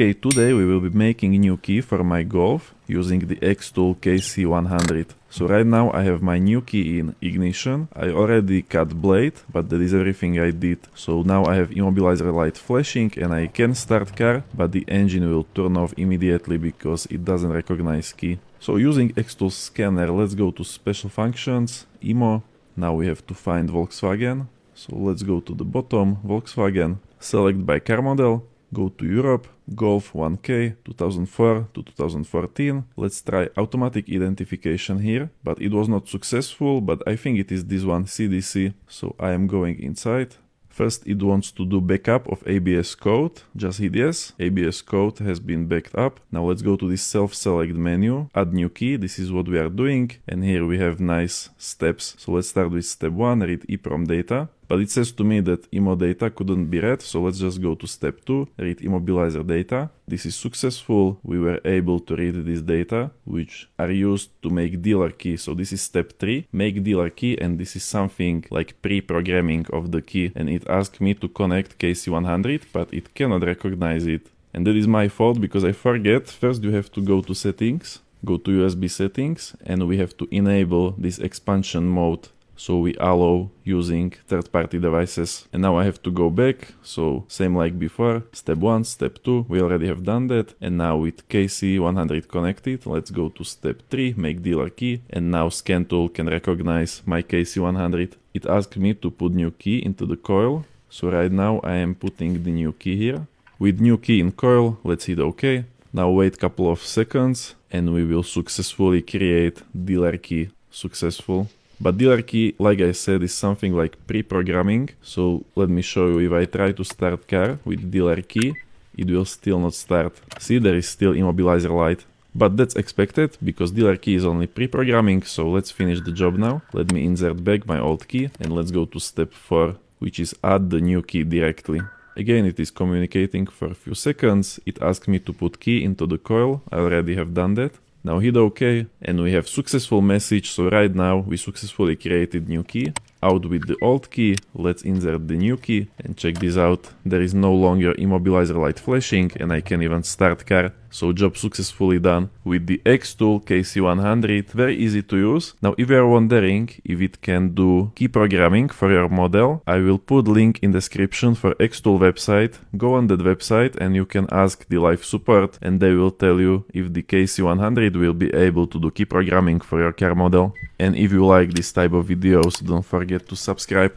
Okay, today we will be making a new key for my Golf using the XTool KC100. So right now I have my new key in ignition. I already cut blade, but that is everything I did. So now I have immobilizer light flashing and I can start car, but the engine will turn off immediately because it doesn't recognize key. So using XTool scanner, let's go to special functions, IMO. Now we have to find Volkswagen. So let's go to the bottom, Volkswagen, select by car model. Go to Europe, Golf 1K 2004 to 2014. Let's try automatic identification here, but it was not successful, but I think it is this one, CDC. So I am going inside. First it wants to do backup of ABS code. Just hit yes. ABS code has been backed up. Now let's go to this self-select menu, add new key. This is what we are doing. And here we have nice steps. So let's start with step 1, read EEPROM data. But it says to me that IMO data couldn't be read, so let's just go to step 2, read immobilizer data. This is successful. We were able to read this data, which are used to make dealer key. So this is step 3, make dealer key, and this is something like pre-programming of the key. And it asked me to connect KC100, but it cannot recognize it. And that is my fault because I forget. First you have to go to settings, go to USB settings, and we have to enable this expansion mode. So we allow using third-party devices. And now I have to go back. So same like before, step 1, step 2, we already have done that. And now with KC100 connected, let's go to step 3, make dealer key. And now scan tool can recognize my KC100. It asked me to put new key into the coil. So right now I am putting the new key here. With new key in coil, let's hit OK. Now wait a couple of seconds and we will successfully create dealer key. Successful. But dealer key, like I said, is something like pre-programming. So let me show you. If I try to start car with dealer key, it will still not start. See, there is still immobilizer light. But that's expected because dealer key is only pre-programming. So let's finish the job now. Let me insert back my old key and let's go to step 4, which is add the new key directly. Again, it is communicating for a few seconds. It asked me to put key into the coil. I already have done that. Now hit OK and we have successful message. So right now we successfully created new key. Out with the old key, let's insert the new key and check this out. There is no longer immobilizer light flashing and I can even start car. So job successfully done with the XTool KC100. Very easy to use. Now if you are wondering if it can do key programming for your model, I will put link in description for XTool website. Go on that website and you can ask the live support and they will tell you if the KC100 will be able to do key programming for your car model. And if you like this type of videos, don't forget to subscribe.